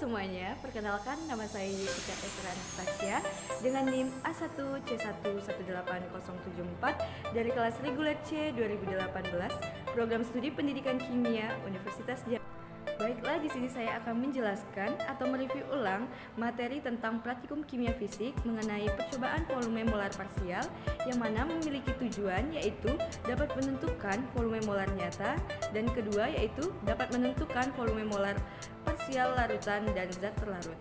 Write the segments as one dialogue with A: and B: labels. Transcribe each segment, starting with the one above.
A: semuanya, perkenalkan nama saya Yusika Esra Anastasia dengan NIM A1C1180774 dari kelas reguler C 2018, Program Studi Pendidikan Kimia Universitas Jakarta. Baiklah, di sini saya akan menjelaskan atau mereview ulang materi tentang praktikum kimia fisik mengenai percobaan volume molar parsial yang mana memiliki tujuan yaitu dapat menentukan volume molar nyata dan kedua yaitu dapat menentukan volume molar parsial larutan dan zat terlarut.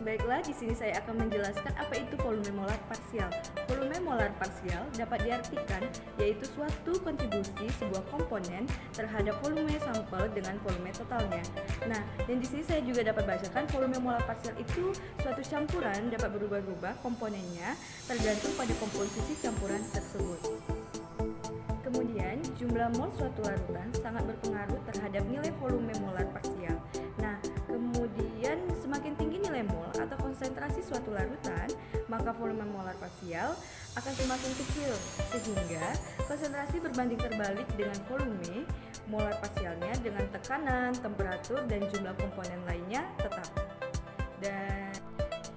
A: Baiklah, di sini saya akan menjelaskan apa itu volume molar parsial. Volume molar parsial dapat diartikan yaitu suatu kontribusi sebuah komponen terhadap volume sampel dengan volume totalnya. Nah, dan di sini saya juga dapat bacakan volume molar parsial itu suatu campuran dapat berubah-ubah komponennya tergantung pada komposisi campuran tersebut. Kemudian, jumlah mol suatu larutan sangat berpengaruh terhadap nilai volume molar parsial. Nah, kemudian semakin tinggi nilai mol atau konsentrasi suatu larutan, maka volume molar parsial akan semakin kecil, sehingga konsentrasi berbanding terbalik dengan volume molar parsialnya dengan tekanan, temperatur, dan jumlah komponen lainnya tetap. Dan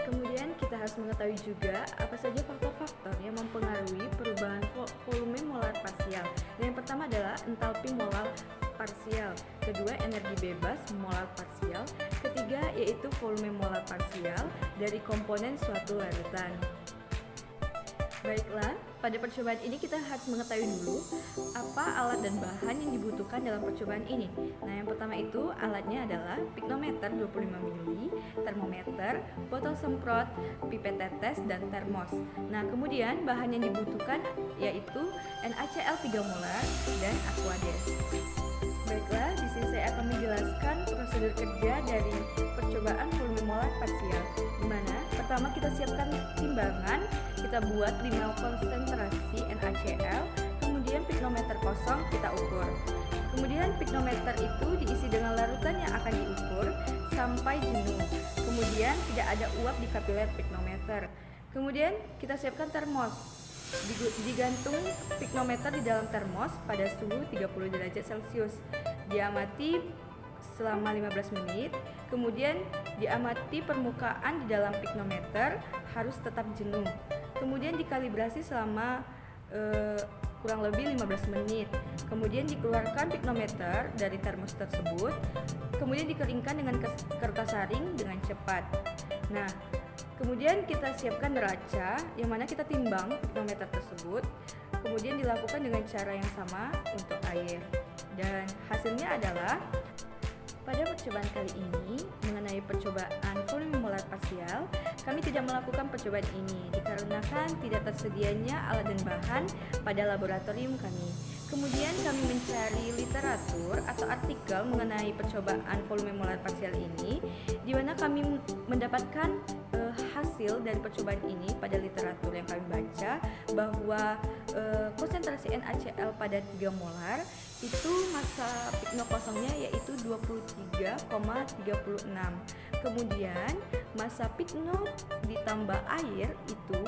A: kemudian kita harus mengetahui juga apa saja faktor-faktor yang mempengaruhi perubahan volume molar parsial. Dan yang pertama adalah entalpi molar parsial, kedua energi bebas molar parsial, ketiga yaitu volume molar parsial dari komponen suatu larutan. Baiklah, pada percobaan ini kita harus mengetahui dulu apa alat dan bahan yang dibutuhkan dalam percobaan ini. Nah, yang pertama itu alatnya adalah piknometer 25 ml, termometer, botol semprot, pipet tetes, dan termos. Nah, kemudian bahan yang dibutuhkan yaitu NaCl 3 molar dan Aquades. Baiklah, di sini saya akan menjelaskan prosedur kerja dari percobaan volume molar parsial. Di mana pertama kita siapkan timbangan, kita buat 5 konsentrasi NaCl, kemudian piknometer kosong kita ukur. Kemudian piknometer itu diisi dengan larutan yang akan diukur sampai jenuh. Kemudian tidak ada uap di kapiler piknometer. Kemudian kita siapkan termos. Digantung piknometer di dalam termos pada suhu 30 derajat Celcius. Diamati selama 15 menit. Kemudian diamati permukaan di dalam piknometer harus tetap jenuh. Kemudian dikalibrasi selama kurang lebih 15 menit. Kemudian dikeluarkan piknometer dari termos tersebut. Kemudian dikeringkan dengan kertas saring dengan cepat. Nah, kemudian kita siapkan neraca yang mana kita timbang piknometer tersebut. Kemudian dilakukan dengan cara yang sama untuk air. Dan hasilnya adalah pada percobaan kali ini mengenai percobaan volume molar parsial, kami tidak melakukan percobaan ini dikarenakan tidak tersedianya alat dan bahan pada laboratorium kami. Kemudian kami mencari literatur atau artikel mengenai percobaan volume molar parsial ini, di mana kami mendapatkan hasil dari percobaan ini pada literatur yang kami baca bahwa konsentrasi NaCl pada 3 molar itu massa pikno kosongnya yaitu 23,36. Kemudian massa pikno ditambah air itu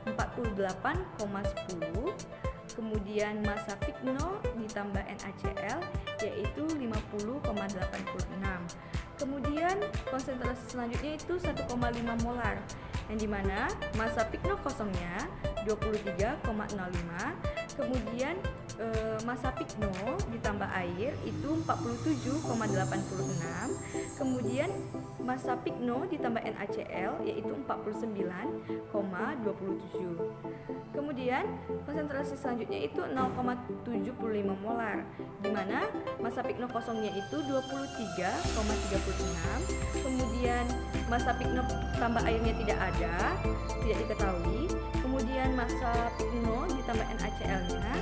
A: 48,10. Kemudian massa pikno ditambah NaCl yaitu 50,86. Kemudian konsentrasi selanjutnya itu 1,5 molar, yang dimana massa pikno kosongnya 23,05. Kemudian massa pikno ditambah air itu 47,86. Kemudian massa pikno ditambah NaCl yaitu 49,27. Kemudian konsentrasi selanjutnya itu 0,75 molar, di mana massa pikno kosongnya itu 23,36. Kemudian massa pikno tambah airnya tidak ada, tidak diketahui. Kemudian massa pikno ditambah NaCl-nya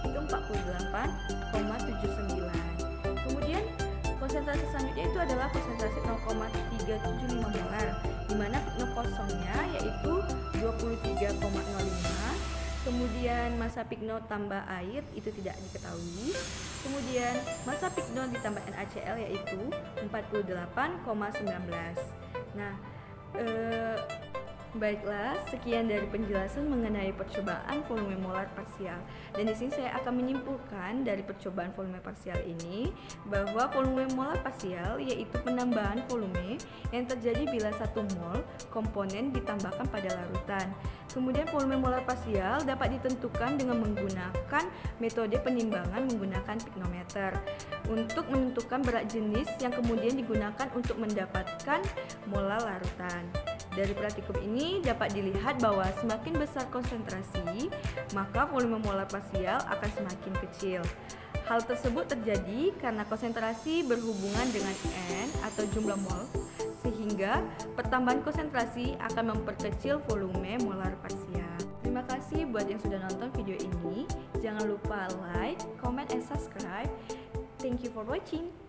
A: itu 48,79. Kemudian konsentrasi selanjutnya itu adalah konsentrasi 0,375 molar, di mana pikno kosongnya yaitu 23,05. Kemudian massa pikno tambah air itu tidak diketahui. Kemudian massa pikno ditambah NaCl yaitu 48,19. Nah, Baiklah, sekian dari penjelasan mengenai percobaan volume molar parsial. Dan di sini saya akan menyimpulkan dari percobaan volume parsial ini bahwa volume molar parsial yaitu penambahan volume yang terjadi bila 1 mol komponen ditambahkan pada larutan. Kemudian volume molar parsial dapat ditentukan dengan menggunakan metode penimbangan menggunakan piknometer untuk menentukan berat jenis yang kemudian digunakan untuk mendapatkan molar larutan. Dari praktikum ini dapat dilihat bahwa semakin besar konsentrasi, maka volume molar parsial akan semakin kecil. Hal tersebut terjadi karena konsentrasi berhubungan dengan N atau jumlah mol, sehingga pertambahan konsentrasi akan memperkecil volume molar parsial. Terima kasih buat yang sudah nonton video ini. Jangan lupa like, comment, and subscribe. Thank you for watching.